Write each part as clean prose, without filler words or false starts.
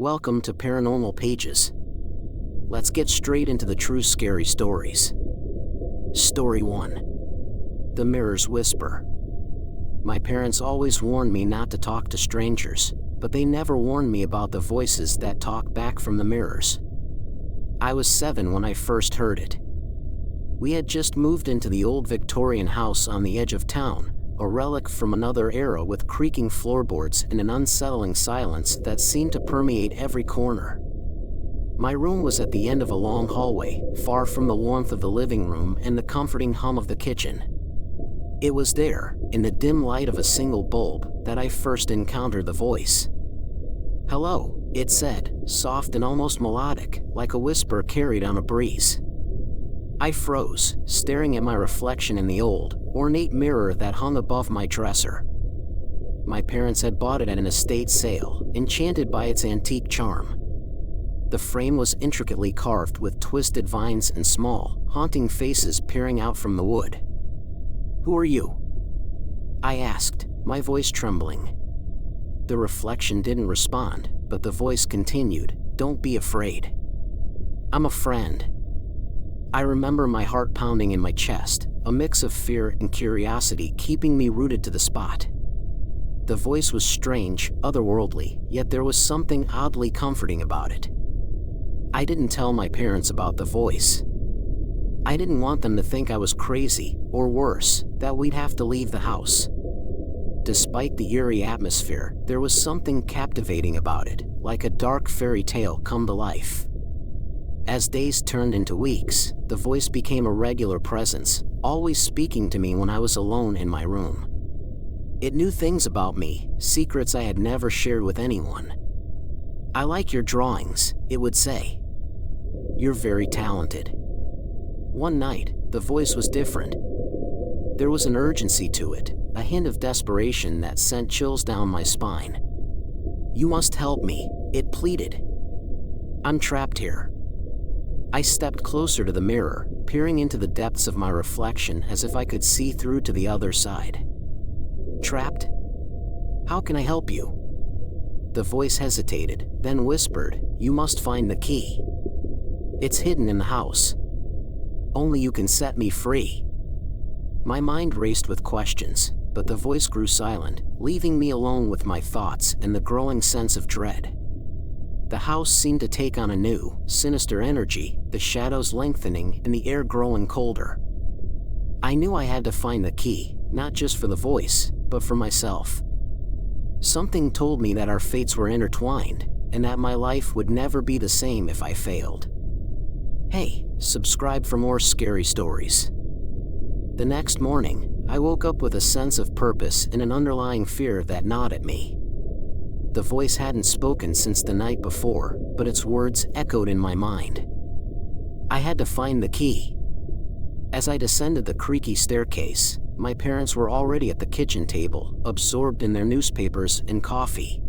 Welcome to Paranormal Pages. Let's get straight into the true scary stories. Story 1. The Mirror's Whisper. My parents always warned me not to talk to strangers, but they never warned me about the voices that talk back from the mirrors. I was 7 when I first heard it. We had just moved into the old Victorian house on the edge of town, a relic from another era with creaking floorboards and an unsettling silence that seemed to permeate every corner. My room was at the end of a long hallway, far from the warmth of the living room and the comforting hum of the kitchen. It was there, in the dim light of a single bulb, that I first encountered the voice. "Hello," it said, soft and almost melodic, like a whisper carried on a breeze. I froze, staring at my reflection in the old, ornate mirror that hung above my dresser. My parents had bought it at an estate sale, enchanted by its antique charm. The frame was intricately carved with twisted vines and small, haunting faces peering out from the wood. "Who are you?" I asked, my voice trembling. The reflection didn't respond, but the voice continued, "Don't be afraid. I'm a friend." I remember my heart pounding in my chest, a mix of fear and curiosity keeping me rooted to the spot. The voice was strange, otherworldly, yet there was something oddly comforting about it. I didn't tell my parents about the voice. I didn't want them to think I was crazy, or worse, that we'd have to leave the house. Despite the eerie atmosphere, there was something captivating about it, like a dark fairy tale come to life. As days turned into weeks, the voice became a regular presence, always speaking to me when I was alone in my room. It knew things about me, secrets I had never shared with anyone. "I like your drawings," it would say. "You're very talented." One night, the voice was different. There was an urgency to it, a hint of desperation that sent chills down my spine. "You must help me," it pleaded. "I'm trapped here." I stepped closer to the mirror, peering into the depths of my reflection as if I could see through to the other side. "Trapped? How can I help you?" The voice hesitated, then whispered, "You must find the key. It's hidden in the house. Only you can set me free." My mind raced with questions, but the voice grew silent, leaving me alone with my thoughts and the growing sense of dread. The house seemed to take on a new, sinister energy, the shadows lengthening and the air growing colder. I knew I had to find the key, not just for the voice, but for myself. Something told me that our fates were intertwined, and that my life would never be the same if I failed. Hey, subscribe for more scary stories. The next morning, I woke up with a sense of purpose and an underlying fear that gnawed at me. The voice hadn't spoken since the night before, but its words echoed in my mind. I had to find the key. As I descended the creaky staircase, my parents were already at the kitchen table, absorbed in their newspapers and coffee.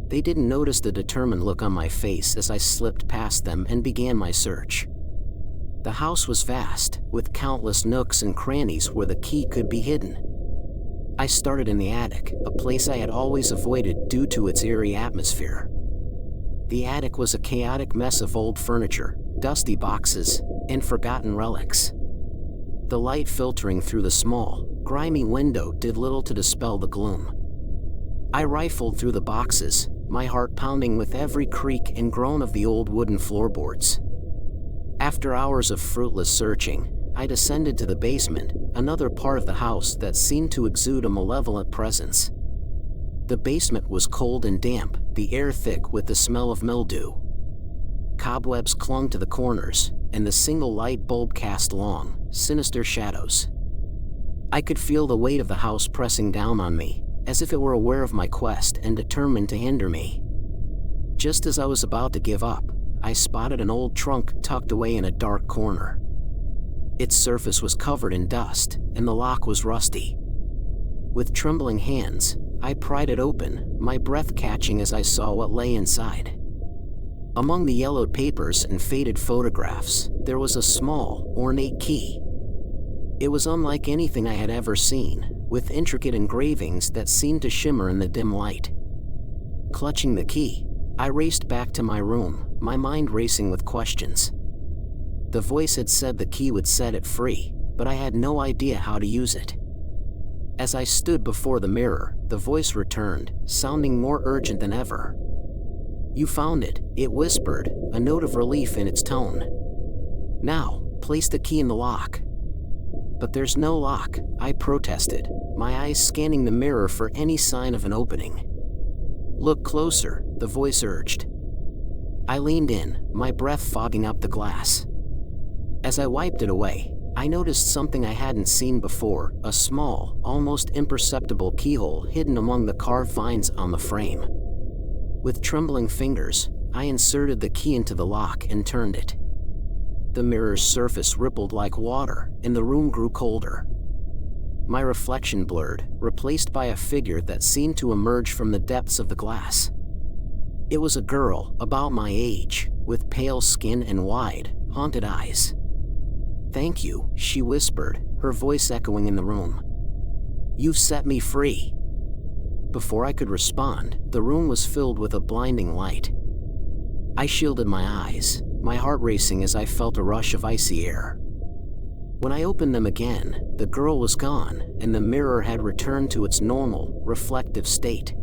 They didn't notice the determined look on my face as I slipped past them and began my search. The house was vast, with countless nooks and crannies where the key could be hidden. I started in the attic, a place I had always avoided due to its eerie atmosphere. The attic was a chaotic mess of old furniture, dusty boxes, and forgotten relics. The light filtering through the small, grimy window did little to dispel the gloom. I rifled through the boxes, my heart pounding with every creak and groan of the old wooden floorboards. After hours of fruitless searching, I descended to the basement, another part of the house that seemed to exude a malevolent presence. The basement was cold and damp, the air thick with the smell of mildew. Cobwebs clung to the corners, and the single light bulb cast long, sinister shadows. I could feel the weight of the house pressing down on me, as if it were aware of my quest and determined to hinder me. Just as I was about to give up, I spotted an old trunk tucked away in a dark corner. Its surface was covered in dust, and the lock was rusty. With trembling hands, I pried it open, my breath catching as I saw what lay inside. Among the yellowed papers and faded photographs, there was a small, ornate key. It was unlike anything I had ever seen, with intricate engravings that seemed to shimmer in the dim light. Clutching the key, I raced back to my room, my mind racing with questions. The voice had said the key would set it free, but I had no idea how to use it. As I stood before the mirror, the voice returned, sounding more urgent than ever. "You found it," it whispered, a note of relief in its tone. "Now, place the key in the lock." "But there's no lock," I protested, my eyes scanning the mirror for any sign of an opening. "Look closer," the voice urged. I leaned in, my breath fogging up the glass. As I wiped it away, I noticed something I hadn't seen before, a small, almost imperceptible keyhole hidden among the carved vines on the frame. With trembling fingers, I inserted the key into the lock and turned it. The mirror's surface rippled like water, and the room grew colder. My reflection blurred, replaced by a figure that seemed to emerge from the depths of the glass. It was a girl, about my age, with pale skin and wide, haunted eyes. "Thank you," she whispered, her voice echoing in the room. "You've set me free." Before I could respond, the room was filled with a blinding light. I shielded my eyes, my heart racing as I felt a rush of icy air. When I opened them again, the girl was gone, and the mirror had returned to its normal, reflective state.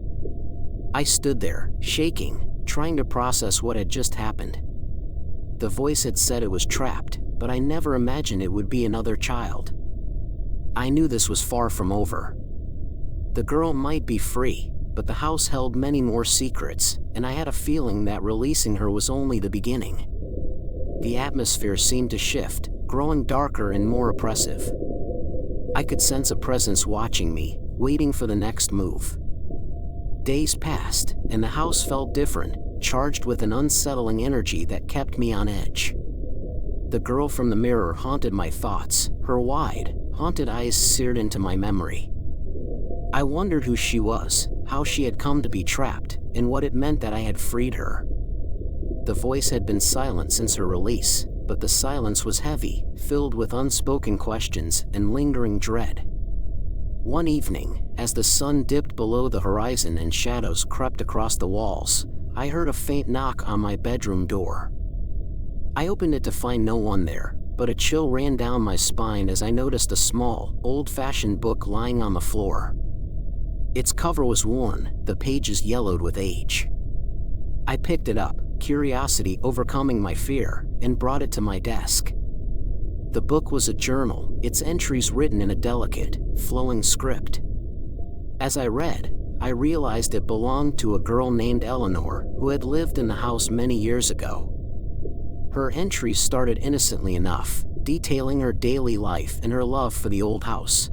I stood there, shaking, trying to process what had just happened. The voice had said it was trapped, but I never imagined it would be another child. I knew this was far from over. The girl might be free, but the house held many more secrets, and I had a feeling that releasing her was only the beginning. The atmosphere seemed to shift, growing darker and more oppressive. I could sense a presence watching me, waiting for the next move. Days passed, and the house felt different, charged with an unsettling energy that kept me on edge. The girl from the mirror haunted my thoughts, her wide, haunted eyes seared into my memory. I wondered who she was, how she had come to be trapped, and what it meant that I had freed her. The voice had been silent since her release, but the silence was heavy, filled with unspoken questions and lingering dread. One evening, as the sun dipped below the horizon and shadows crept across the walls, I heard a faint knock on my bedroom door. I opened it to find no one there, but a chill ran down my spine as I noticed a small, old-fashioned book lying on the floor. Its cover was worn, the pages yellowed with age. I picked it up, curiosity overcoming my fear, and brought it to my desk. The book was a journal, its entries written in a delicate, flowing script. As I read, I realized it belonged to a girl named Eleanor who had lived in the house many years ago. Her entries started innocently enough, detailing her daily life and her love for the old house.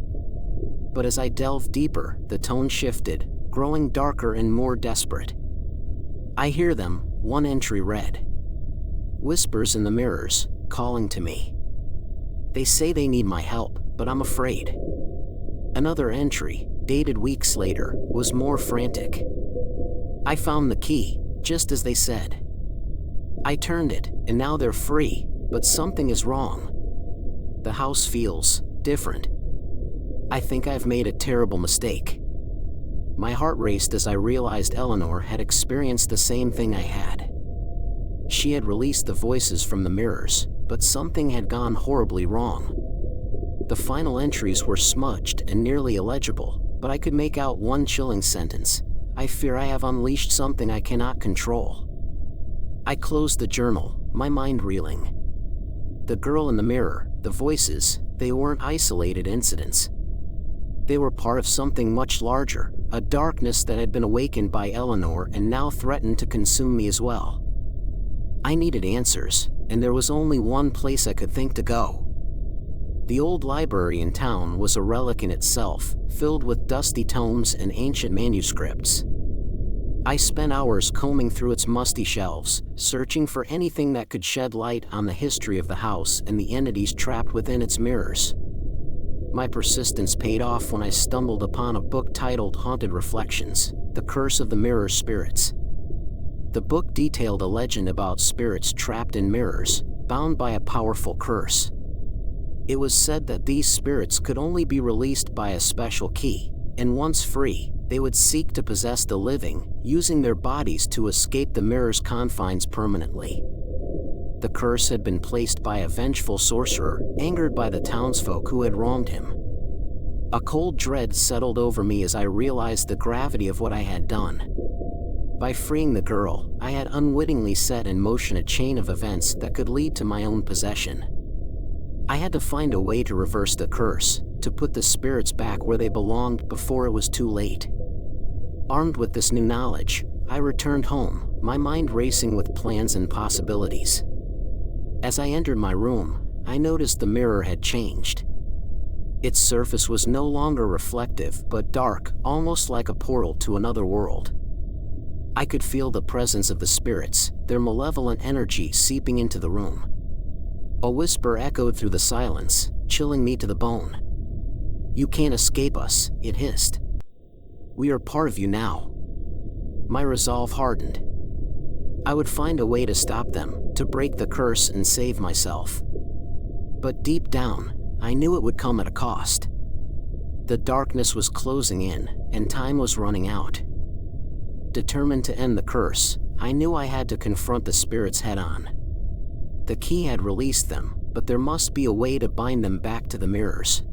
But as I delved deeper, the tone shifted, growing darker and more desperate. "I hear them," one entry read. "Whispers in the mirrors, calling to me. They say they need my help, but I'm afraid." Another entry, dated weeks later, was more frantic. "I found the key, just as they said. I turned it, and now they're free, but something is wrong. The house feels different. I think I've made a terrible mistake." My heart raced as I realized Eleanor had experienced the same thing I had. She had released the voices from the mirrors, but something had gone horribly wrong. The final entries were smudged and nearly illegible, but I could make out one chilling sentence: "I fear I have unleashed something I cannot control." I closed the journal, my mind reeling. The girl in the mirror, the voices, they weren't isolated incidents. They were part of something much larger, a darkness that had been awakened by Eleanor and now threatened to consume me as well. I needed answers, and there was only one place I could think to go. The old library in town was a relic in itself, filled with dusty tomes and ancient manuscripts. I spent hours combing through its musty shelves, searching for anything that could shed light on the history of the house and the entities trapped within its mirrors. My persistence paid off when I stumbled upon a book titled Haunted Reflections: The Curse of the Mirror Spirits. The book detailed a legend about spirits trapped in mirrors, bound by a powerful curse. It was said that these spirits could only be released by a special key, and once free, They would seek to possess the living, using their bodies to escape the mirror's confines permanently. The curse had been placed by a vengeful sorcerer, angered by the townsfolk who had wronged him. A cold dread settled over me as I realized the gravity of what I had done. By freeing the girl, I had unwittingly set in motion a chain of events that could lead to my own possession. I had to find a way to reverse the curse, to put the spirits back where they belonged before it was too late. Armed with this new knowledge, I returned home, my mind racing with plans and possibilities. As I entered my room, I noticed the mirror had changed. Its surface was no longer reflective but dark, almost like a portal to another world. I could feel the presence of the spirits, their malevolent energy seeping into the room. A whisper echoed through the silence, chilling me to the bone. "You can't escape us," it hissed. "We are part of you now." My resolve hardened. I would find a way to stop them, to break the curse and save myself. But deep down, I knew it would come at a cost. The darkness was closing in, and time was running out. Determined to end the curse, I knew I had to confront the spirits head-on. The key had released them, but there must be a way to bind them back to the mirrors.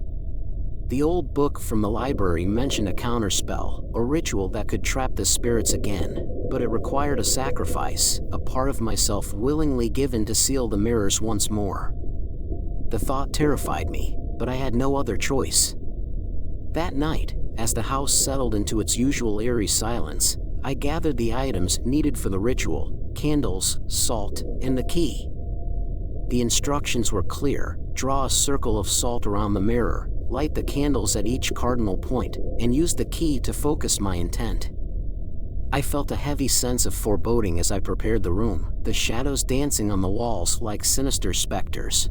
The old book from the library mentioned a counterspell, a ritual that could trap the spirits again, but it required a sacrifice, a part of myself willingly given to seal the mirrors once more. The thought terrified me, but I had no other choice. That night, as the house settled into its usual eerie silence, I gathered the items needed for the ritual: candles, salt, and the key. The instructions were clear: draw a circle of salt around the mirror, light the candles at each cardinal point, and use the key to focus my intent. I felt a heavy sense of foreboding as I prepared the room, the shadows dancing on the walls like sinister specters.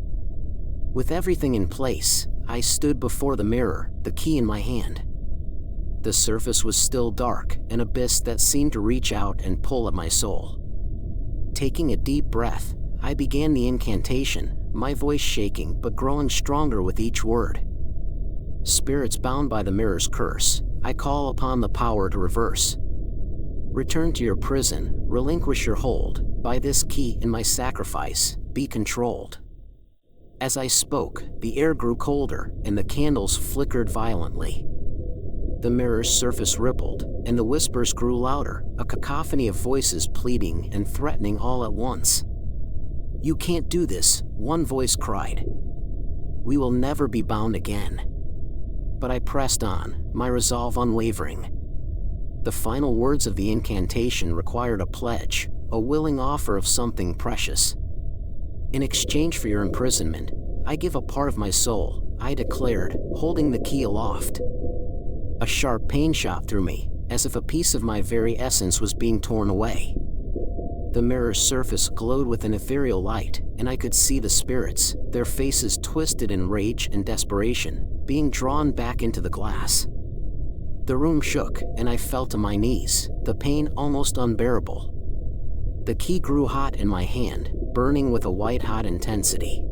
With everything in place, I stood before the mirror, the key in my hand. The surface was still dark, an abyss that seemed to reach out and pull at my soul. Taking a deep breath, I began the incantation, my voice shaking but growing stronger with each word. "Spirits bound by the mirror's curse, I call upon the power to reverse. Return to your prison, relinquish your hold, by this key and my sacrifice, be controlled." As I spoke, the air grew colder, and the candles flickered violently. The mirror's surface rippled, and the whispers grew louder, a cacophony of voices pleading and threatening all at once. "You can't do this," one voice cried. "We will never be bound again." But I pressed on, my resolve unwavering. The final words of the incantation required a pledge, a willing offer of something precious. "In exchange for your imprisonment, I give a part of my soul," I declared, holding the key aloft. A sharp pain shot through me, as if a piece of my very essence was being torn away. The mirror's surface glowed with an ethereal light, and I could see the spirits, their faces twisted in rage and desperation, being drawn back into the glass. The room shook, and I fell to my knees, the pain almost unbearable. The key grew hot in my hand, burning with a white-hot intensity.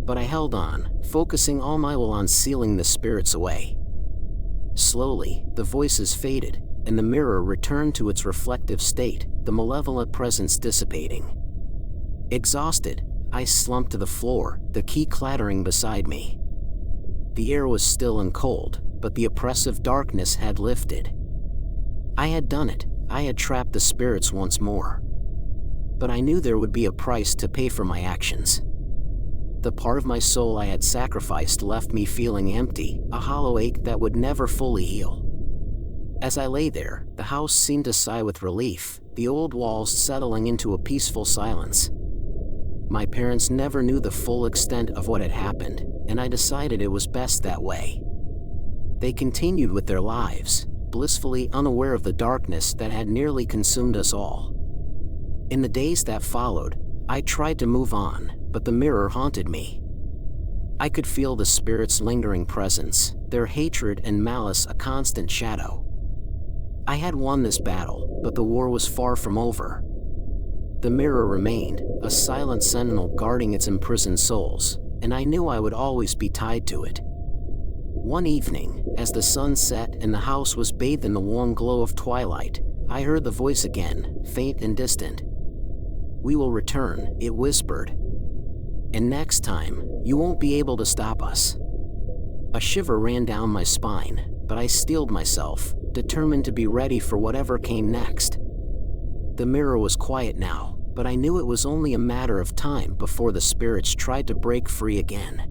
But I held on, focusing all my will on sealing the spirits away. Slowly, the voices faded, and the mirror returned to its reflective state, the malevolent presence dissipating. Exhausted, I slumped to the floor, the key clattering beside me. The air was still and cold, but the oppressive darkness had lifted. I had done it, I had trapped the spirits once more. But I knew there would be a price to pay for my actions. The part of my soul I had sacrificed left me feeling empty, a hollow ache that would never fully heal. As I lay there, the house seemed to sigh with relief, the old walls settling into a peaceful silence. My parents never knew the full extent of what had happened, and I decided it was best that way. They continued with their lives, blissfully unaware of the darkness that had nearly consumed us all. In the days that followed, I tried to move on, but the mirror haunted me. I could feel the spirits' lingering presence, their hatred and malice a constant shadow. I had won this battle, but the war was far from over. The mirror remained, a silent sentinel guarding its imprisoned souls, and I knew I would always be tied to it. One evening, As the sun set and the house was bathed in the warm glow of twilight, I heard the voice again, faint and distant. "We will return," it whispered. "And next time, you won't be able to stop us." A shiver ran down my spine, but I steeled myself, determined to be ready for whatever came next. The mirror was quiet now, but I knew it was only a matter of time before the spirits tried to break free again.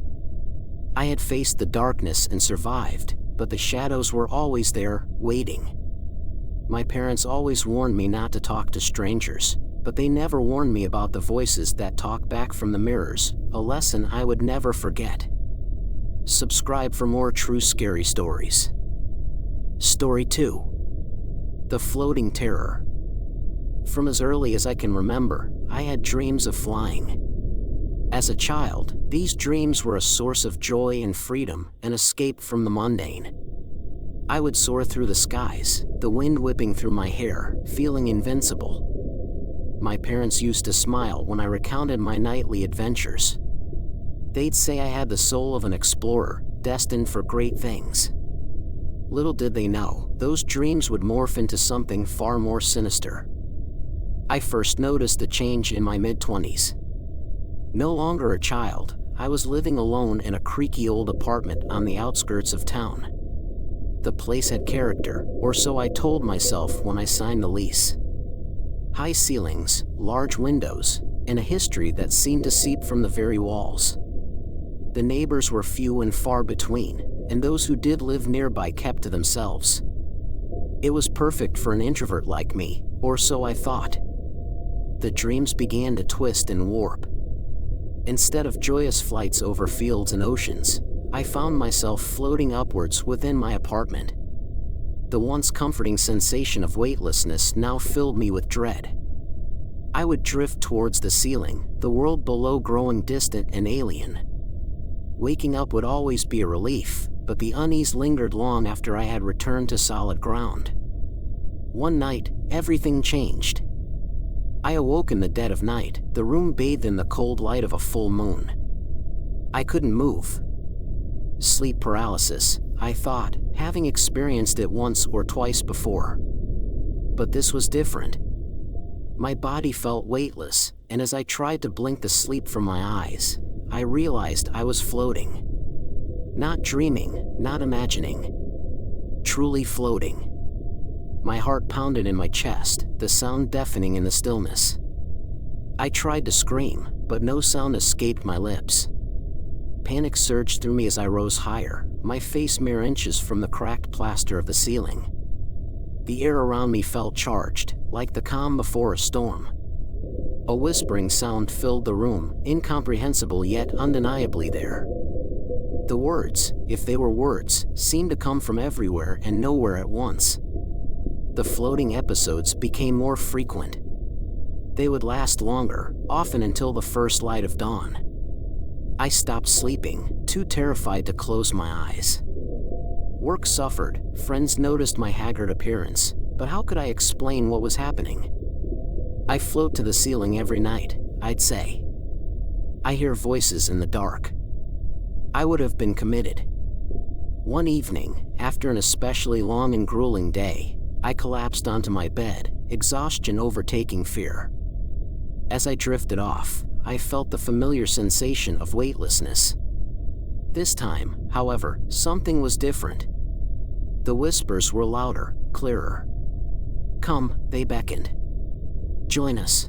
I had faced the darkness and survived, but the shadows were always there, waiting. My parents always warned me not to talk to strangers, but they never warned me about the voices that talk back from the mirrors, a lesson I would never forget. Subscribe for more true scary stories. Story 2. The Floating Terror. From as early as I can remember, I had dreams of flying. As a child, these dreams were a source of joy and freedom, an escape from the mundane. I would soar through the skies, the wind whipping through my hair, feeling invincible. My parents used to smile when I recounted my nightly adventures. They'd say I had the soul of an explorer, destined for great things. Little did they know, those dreams would morph into something far more sinister. I first noticed a change in my mid-20s. No longer a child, I was living alone in a creaky old apartment on the outskirts of town. The place had character, or so I told myself when I signed the lease. High ceilings, large windows, and a history that seemed to seep from the very walls. The neighbors were few and far between, and those who did live nearby kept to themselves. It was perfect for an introvert like me, or so I thought. The dreams began to twist and warp. Instead of joyous flights over fields and oceans, I found myself floating upwards within my apartment. The once comforting sensation of weightlessness now filled me with dread. I would drift towards the ceiling, the world below growing distant and alien. Waking up would always be a relief, but the unease lingered long after I had returned to solid ground. One night, everything changed. I awoke in the dead of night, the room bathed in the cold light of a full moon. I couldn't move. Sleep paralysis, I thought, having experienced it once or twice before. But this was different. My body felt weightless, and as I tried to blink the sleep from my eyes, I realized I was floating. Not dreaming, not imagining. Truly floating. My heart pounded in my chest, the sound deafening in the stillness. I tried to scream, but no sound escaped my lips. Panic surged through me as I rose higher, my face mere inches from the cracked plaster of the ceiling. The air around me felt charged, like the calm before a storm. A whispering sound filled the room, incomprehensible yet undeniably there. The words, if they were words, seemed to come from everywhere and nowhere at once. The floating episodes became more frequent. They would last longer, often until the first light of dawn. I stopped sleeping, too terrified to close my eyes. Work suffered, friends noticed my haggard appearance, but how could I explain what was happening? I float to the ceiling every night, I'd say. I hear voices in the dark. I would have been committed. One evening, after an especially long and grueling day, I collapsed onto my bed, exhaustion overtaking fear. As I drifted off, I felt the familiar sensation of weightlessness. This time, however, something was different. The whispers were louder, clearer. "Come," they beckoned. "Join us."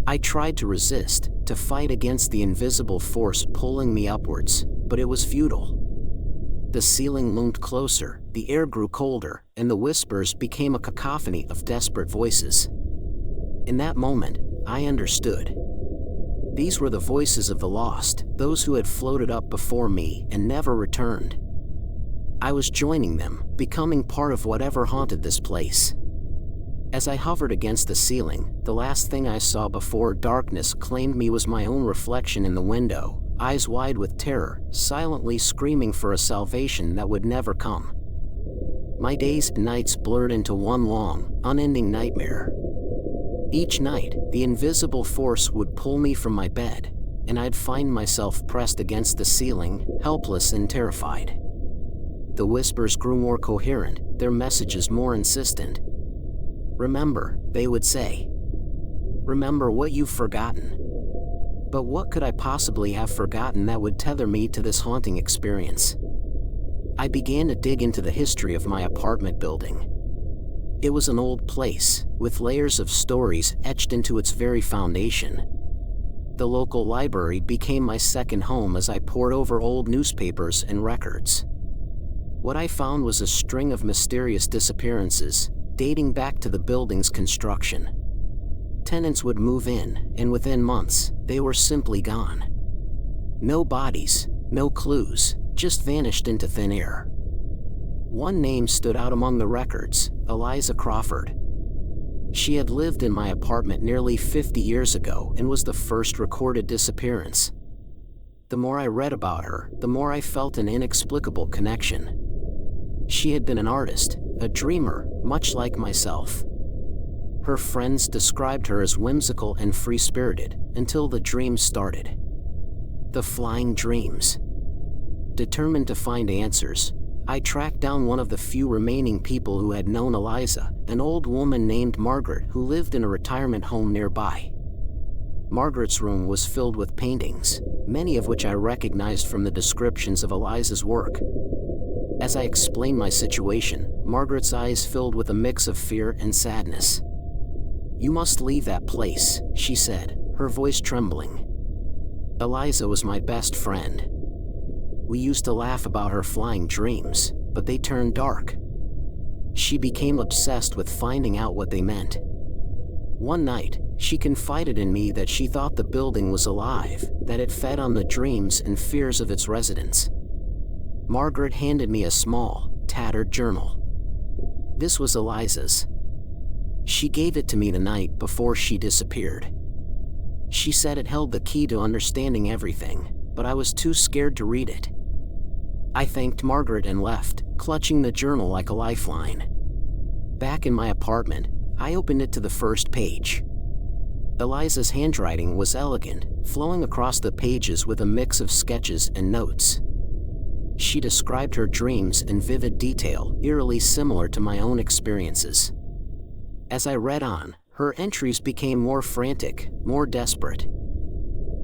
I tried to resist, to fight against the invisible force pulling me upwards, but it was futile. The ceiling loomed closer, the air grew colder, and the whispers became a cacophony of desperate voices. In that moment, I understood. These were the voices of the lost, those who had floated up before me and never returned. I was joining them, becoming part of whatever haunted this place. As I hovered against the ceiling, the last thing I saw before darkness claimed me was my own reflection in the window, eyes wide with terror, silently screaming for a salvation that would never come. My days and nights blurred into one long, unending nightmare. Each night, the invisible force would pull me from my bed, and I'd find myself pressed against the ceiling, helpless and terrified. The whispers grew more coherent, their messages more insistent. "Remember," they would say. "Remember what you've forgotten." But what could I possibly have forgotten that would tether me to this haunting experience? I began to dig into the history of my apartment building. It was an old place, with layers of stories etched into its very foundation. The local library became my second home as I pored over old newspapers and records. What I found was a string of mysterious disappearances, dating back to the building's construction. Tenants would move in, and within months, they were simply gone. No bodies, no clues, just vanished into thin air. One name stood out among the records: Eliza Crawford. She had lived in my apartment nearly 50 years ago and was the first recorded disappearance. The more I read about her, the more I felt an inexplicable connection. She had been an artist, a dreamer, much like myself. Her friends described her as whimsical and free-spirited, until the dreams started. The flying dreams. Determined to find answers, I tracked down one of the few remaining people who had known Eliza, an old woman named Margaret who lived in a retirement home nearby. Margaret's room was filled with paintings, many of which I recognized from the descriptions of Eliza's work. As I explained my situation, Margaret's eyes filled with a mix of fear and sadness. "You must leave that place," she said, her voice trembling. "Eliza was my best friend. We used to laugh about her flying dreams, but they turned dark." She became obsessed with finding out what they meant. One night, she confided in me that she thought the building was alive, that it fed on the dreams and fears of its residents. Margaret handed me a small, tattered journal. This was Eliza's. She gave it to me the night before she disappeared. She said it held the key to understanding everything, but I was too scared to read it. I thanked Margaret and left, clutching the journal like a lifeline. Back in my apartment, I opened it to the first page. Eliza's handwriting was elegant, flowing across the pages with a mix of sketches and notes. She described her dreams in vivid detail, eerily similar to my own experiences. As I read on, her entries became more frantic, more desperate.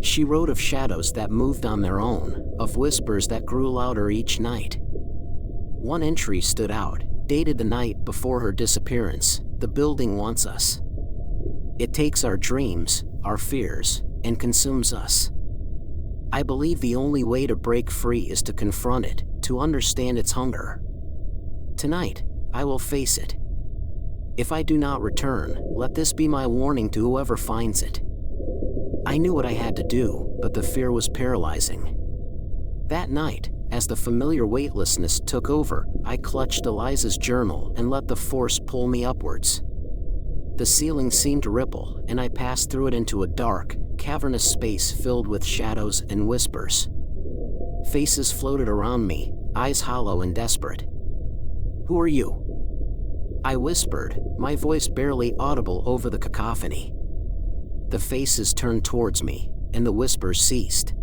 She wrote of shadows that moved on their own, of whispers that grew louder each night. One entry stood out, dated the night before her disappearance: "The building wants us. It takes our dreams, our fears, and consumes us. I believe the only way to break free is to confront it, to understand its hunger. Tonight, I will face it. If I do not return, let this be my warning to whoever finds it." I knew what I had to do, but the fear was paralyzing. That night, as the familiar weightlessness took over, I clutched Eliza's journal and let the force pull me upwards. The ceiling seemed to ripple, and I passed through it into a dark, cavernous space filled with shadows and whispers. Faces floated around me, eyes hollow and desperate. "Who are you?" I whispered, my voice barely audible over the cacophony. The faces turned towards me, and the whispers ceased.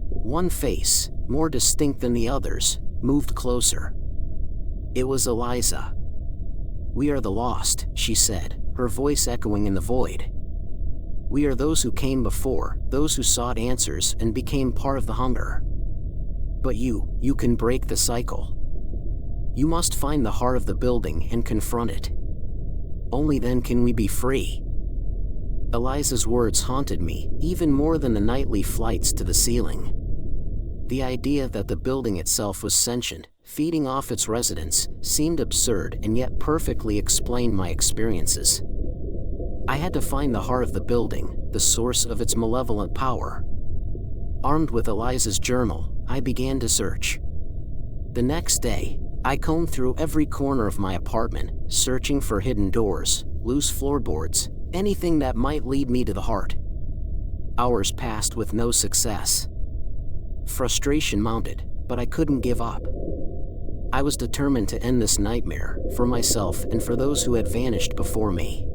One face, more distinct than the others, moved closer. It was Eliza. "We are the lost," she said, her voice echoing in the void. "We are those who came before, those who sought answers and became part of the hunger. But you can break the cycle. You must find the heart of the building and confront it. Only then can we be free." Eliza's words haunted me, even more than the nightly flights to the ceiling. The idea that the building itself was sentient, feeding off its residents, seemed absurd and yet perfectly explained my experiences. I had to find the heart of the building, the source of its malevolent power. Armed with Eliza's journal, I began to search. The next day, I combed through every corner of my apartment, searching for hidden doors, loose floorboards, anything that might lead me to the heart. Hours passed with no success. Frustration mounted, but I couldn't give up. I was determined to end this nightmare, for myself and for those who had vanished before me.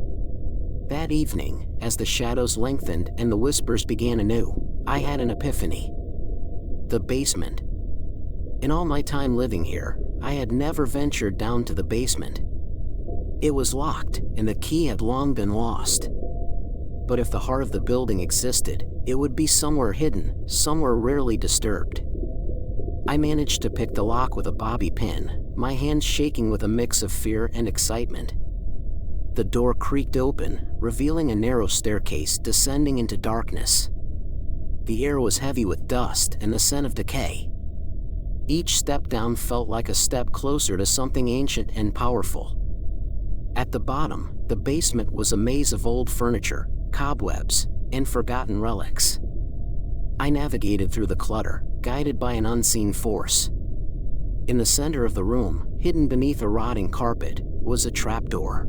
That evening, as the shadows lengthened and the whispers began anew, I had an epiphany. The basement. In all my time living here, I had never ventured down to the basement. It was locked, and the key had long been lost. But if the heart of the building existed, it would be somewhere hidden, somewhere rarely disturbed. I managed to pick the lock with a bobby pin, my hands shaking with a mix of fear and excitement. The door creaked open, revealing a narrow staircase descending into darkness. The air was heavy with dust and the scent of decay. Each step down felt like a step closer to something ancient and powerful. At the bottom, the basement was a maze of old furniture, cobwebs, and forgotten relics. I navigated through the clutter, guided by an unseen force. In the center of the room, hidden beneath a rotting carpet, was a trapdoor.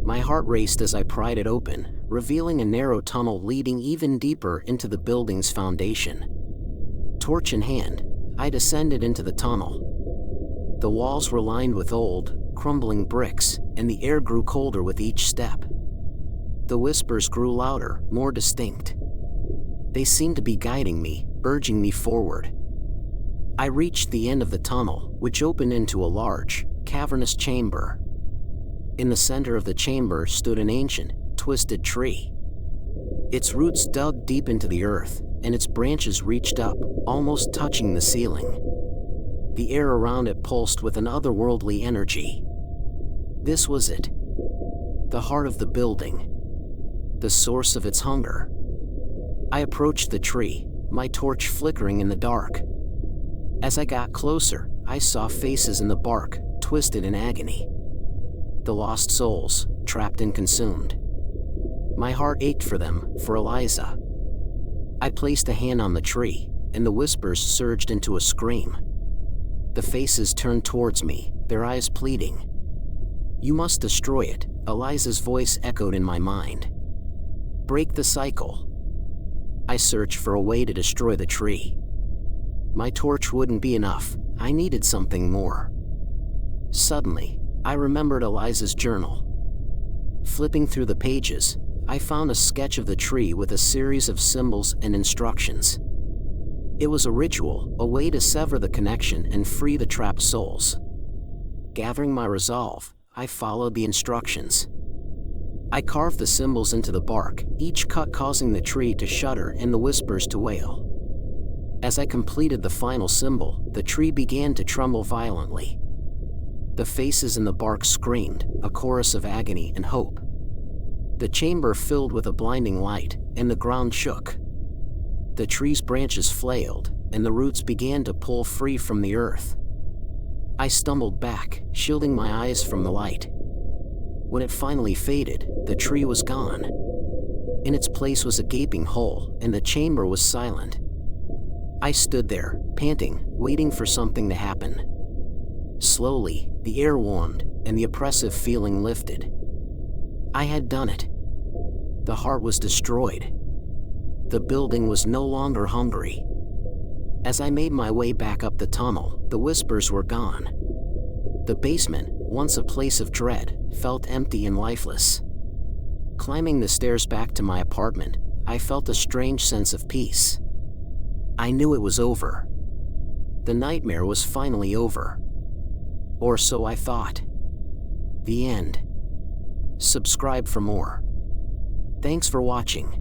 My heart raced as I pried it open, revealing a narrow tunnel leading even deeper into the building's foundation. Torch in hand, I descended into the tunnel. The walls were lined with old, crumbling bricks, and the air grew colder with each step. The whispers grew louder, more distinct. They seemed to be guiding me, urging me forward. I reached the end of the tunnel, which opened into a large, cavernous chamber. In the center of the chamber stood an ancient, twisted tree. Its roots dug deep into the earth, and its branches reached up, almost touching the ceiling. The air around it pulsed with an otherworldly energy. This was it. The heart of the building. The source of its hunger. I approached the tree, my torch flickering in the dark. As I got closer, I saw faces in the bark, twisted in agony. The lost souls, trapped and consumed. My heart ached for them, for Eliza. I placed a hand on the tree, and the whispers surged into a scream. The faces turned towards me, their eyes pleading. "You must destroy it," Eliza's voice echoed in my mind. "Break the cycle." I searched for a way to destroy the tree. My torch wouldn't be enough, I needed something more. Suddenly, I remembered Eliza's journal. Flipping through the pages, I found a sketch of the tree with a series of symbols and instructions. It was a ritual, a way to sever the connection and free the trapped souls. Gathering my resolve, I followed the instructions. I carved the symbols into the bark, each cut causing the tree to shudder and the whispers to wail. As I completed the final symbol, the tree began to tremble violently. The faces in the bark screamed, a chorus of agony and hope. The chamber filled with a blinding light, and the ground shook. The tree's branches flailed, and the roots began to pull free from the earth. I stumbled back, shielding my eyes from the light. When it finally faded, the tree was gone. In its place was a gaping hole, and the chamber was silent. I stood there, panting, waiting for something to happen. Slowly, the air warmed, and the oppressive feeling lifted. I had done it. The heart was destroyed. The building was no longer hungry. As I made my way back up the tunnel, the whispers were gone. The basement, once a place of dread, felt empty and lifeless. Climbing the stairs back to my apartment, I felt a strange sense of peace. I knew it was over. The nightmare was finally over. Or so I thought. The end. Subscribe for more. Thanks for watching.